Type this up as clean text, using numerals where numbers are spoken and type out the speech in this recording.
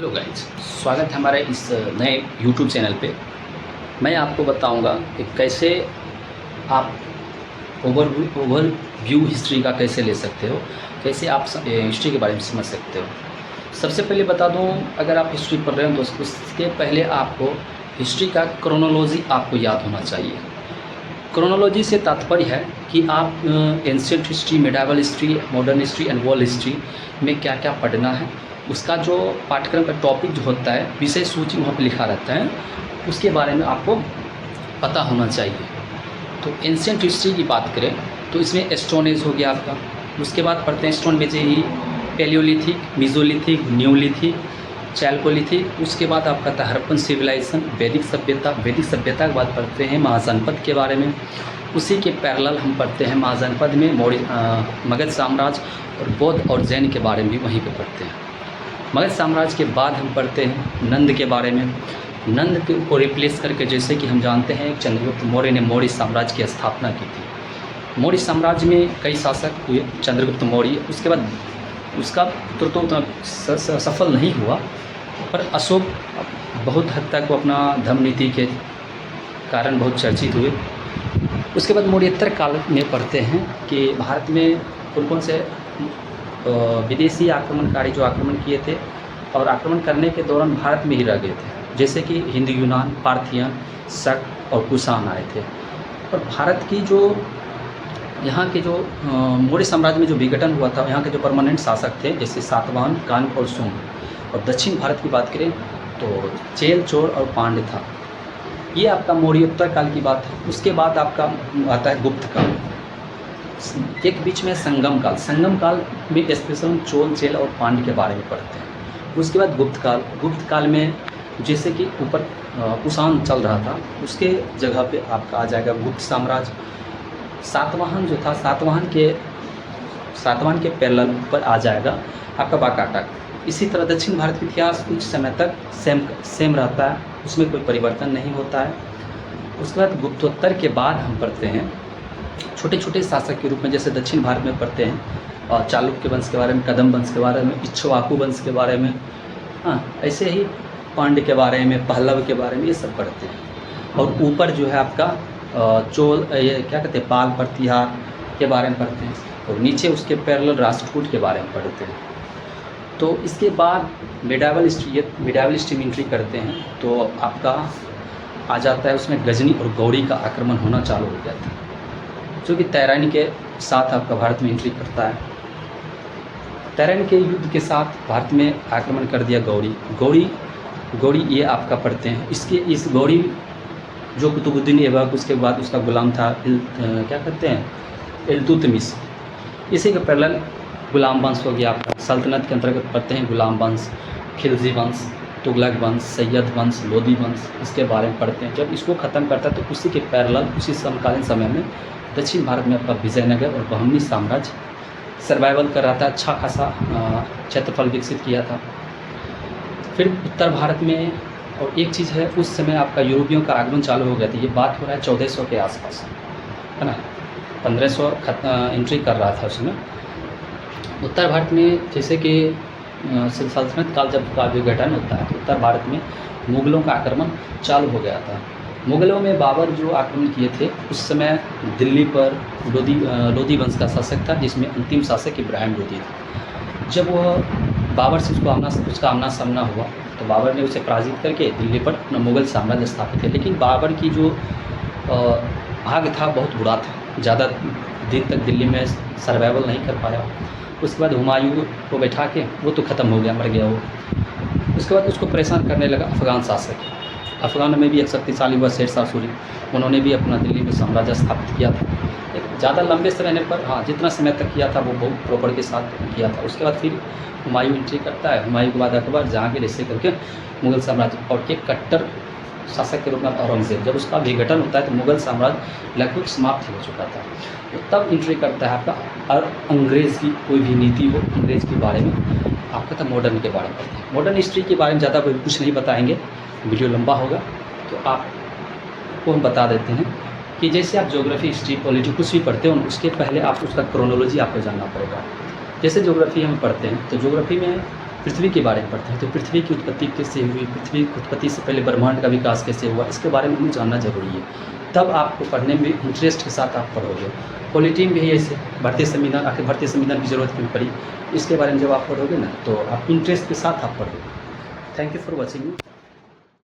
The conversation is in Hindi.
हेलो गाइज, स्वागत है हमारे इस नए यूट्यूब चैनल पे। मैं आपको बताऊंगा कि कैसे आप ओवरव्यू हिस्ट्री का कैसे ले सकते हो, कैसे आप हिस्ट्री के बारे में समझ सकते हो। सबसे पहले बता दूं, अगर आप हिस्ट्री पढ़ रहे हो तो उसके पहले आपको हिस्ट्री का क्रोनोलॉजी आपको याद होना चाहिए। क्रोनोलॉजी से तात्पर्य है कि आप ancient history, medieval history, modern history and world history में क्या क्या पढ़ना है, उसका जो पाठ्यक्रम का टॉपिक जो होता है, विषय सूची वहाँ पे लिखा रहता है, उसके बारे में आपको पता होना चाहिए। तो एंशिएंट हिस्ट्री की बात करें तो इसमें स्टोन एज हो गया आपका। उसके बाद पढ़ते हैं स्टोन एज ही पैलियोलिथिक, मीजोलिथिक, न्यूलिथिक, चैल्कोलिथिक। उसके बाद आपका था हड़प्पन सिविलाइजेशन, वैदिक सभ्यता। वैदिक सभ्यता के बाद पढ़ते हैं महाजनपद के बारे में। उसी के पैरेलल हम पढ़ते हैं महाजनपद में मगध साम्राज्य और बौद्ध और जैन के बारे में भी वहीं पर पढ़ते हैं। मगध साम्राज्य के बाद हम पढ़ते हैं नंद के बारे में। नंद को रिप्लेस करके, जैसे कि हम जानते हैं, चंद्रगुप्त मौर्य ने मौर्य साम्राज्य की स्थापना की थी। मौर्य साम्राज्य में कई शासक हुए, चंद्रगुप्त मौर्य। उसके बाद उसका पुत्र तो उतना सफल नहीं हुआ, पर अशोक बहुत हद तक वो अपना धर्म नीति के कारण बहुत चर्चित हुए। उसके बाद मौर्योत्तर काल में पढ़ते हैं कि भारत में कौन कौन से विदेशी आक्रमणकारी जो आक्रमण किए थे और आक्रमण करने के दौरान भारत में ही रह गए थे, जैसे कि हिंद यूनान, पार्थियन, शक और कुषाण आए थे। और भारत की जो यहाँ के जो मौर्य साम्राज्य में जो विघटन हुआ था, यहाँ के जो परमानेंट शासक थे जैसे सातवाहन, कांग और सुंग। और दक्षिण भारत की बात करें तो चेल, चोल और पांड्य था। ये आपका मौर्योत्तर काल की बात है। उसके बाद आपका आता है गुप्त काल। एक बीच में संगम काल। संगम काल में स्पेशल चोल, चेल और पांड्य के बारे में पढ़ते हैं। उसके बाद गुप्त काल। गुप्त काल में जैसे कि ऊपर कुषाण चल रहा था, उसके जगह पे आपका आ जाएगा गुप्त साम्राज्य। सातवाहन जो था, सातवाहन के पैरेलल ऊपर आ जाएगा आपका वाकाटक। इसी तरह दक्षिण भारत का इतिहास कुछ समय तक सेम रहता है, उसमें कोई परिवर्तन नहीं होता है। उसके बाद गुप्तोत्तर के बाद हम पढ़ते हैं छोटे छोटे शासक के रूप में, जैसे दक्षिण भारत में पढ़ते हैं और चालुक्य वंश के बारे में, कदम वंश के बारे में, इक्ष्वाकु वंश के बारे में, ऐसे ही पांड्य के बारे में, पहलव के बारे में, ये सब पढ़ते हैं। और ऊपर जो है आपका चोल, ये क्या कहते हैं, पाल प्रतिहार के बारे में पढ़ते हैं। और नीचे उसके पैरेलल राष्ट्रकूट के बारे में पढ़ते हैं। तो इसके बाद मेडावल हिस्ट्री में एंट्री करते हैं तो आपका आ जाता है उसमें गजनी और गौरी का आक्रमण होना चालू हो गया था, जो कि तैरानी के साथ आपका भारत में एंट्री करता है। तैरानी के युद्ध के साथ भारत में आक्रमण कर दिया गौरी ये आपका पढ़ते हैं। इस गौरी जो कुतुबुद्दीन ऐबक, उसके बाद उसका गुलाम था क्या कहते हैं, इल्तुतमिश। इसी का पैरेलल गुलाम वंश हो गया आपका। सल्तनत के अंतर्गत पढ़ते हैं गुलाम वंश, खिलजी वंश, तुगलक वंश, सैयद वंश, लोदी वंश, इसके बारे में पढ़ते हैं। जब इसको ख़त्म करता है तो उसी के पैरेलल उसी समकालीन समय में दक्षिण भारत में आपका विजयनगर और बहमनी साम्राज्य सर्वाइवल कर रहा था, अच्छा खासा क्षेत्रफल विकसित किया था। फिर उत्तर भारत में और एक चीज़ है, उस समय आपका यूरोपियों का आगमन चालू हो गया था। ये बात हो रहा है 1400 के आसपास, है ना। 1500 एंट्री कर रहा था उसमें। उत्तर भारत में जैसे कि सल्तनत काल जब का विघटन होता है तो उत्तर भारत में मुग़लों का आक्रमण चालू हो गया था। मुग़लों में बाबर जो आक्रमण किए थे, उस समय दिल्ली पर लोदी वंश का शासक था, जिसमें अंतिम शासक इब्राहिम लोदी था। जब वह बाबर से उसका आमना सामना हुआ तो बाबर ने उसे पराजित करके दिल्ली पर अपना मुग़ल साम्राज्य स्थापित किया। लेकिन बाबर की जो भाग था बहुत बुरा था, ज़्यादा दिन तक दिल्ली में सर्वाइवल नहीं कर पाया। उसके बाद हुमायूं को बैठा के, वो तो ख़त्म हो गया, मर गया वो। उसके बाद उसको परेशान करने लगा अफ़गान शासक। अफ़गान में भी एक शक्तिशाली हुआ शेर शाह सूरी, उन्होंने भी अपना दिल्ली में साम्राज्य स्थापित किया था। एक ज़्यादा लंबे समय रहने पर, जितना समय तक किया था वो बहुत प्रॉपर के साथ किया था। उसके बाद फिर हुमायूं एंट्री करता है। हुमायूं के बाद अकबर, जहांगीर, ऐसे करके मुग़ल साम्राज्य। और एक कट्टर शासक के रूप में औरंगज़ेब। जब उसका विघटन होता है तो मुग़ल साम्राज्य लगभग समाप्त हो चुका था। तो तब एंट्री करता है आपका, और अंग्रेज़ की कोई भी नीति हो, अंग्रेज़ के बारे में आपका था मॉडर्न के बारे में पढ़ते हैं। मॉडर्न हिस्ट्री के बारे में ज़्यादा कुछ नहीं बताएंगे, वीडियो लंबा होगा, तो आपको हम बता देते हैं कि जैसे आप ज्योग्राफी, हिस्ट्री, पॉलिटी कुछ भी पढ़ते हो, उसके पहले आप उसका क्रोनोलॉजी आपको जानना पड़ेगा। जैसे ज्योग्राफी हम पढ़ते हैं तो ज्योग्राफी में पृथ्वी के बारे में पढ़ते हैं तो पृथ्वी की उत्पत्ति कैसे हुई, पृथ्वी की उत्पत्ति से पहले ब्रह्मांड का विकास कैसे हुआ, इसके बारे में हमें जानना जरूरी है। तब आपको पढ़ने में इंटरेस्ट के साथ आप पढ़ोगे। पॉलिटी में भी ऐसे भारतीय संविधान, आखिर भारतीय संविधान की ज़रूरत क्यों पड़ी, इसके बारे में जब आप पढ़ोगे ना तो आप इंटरेस्ट के साथ आप पढ़ोगे। Thank you for watching.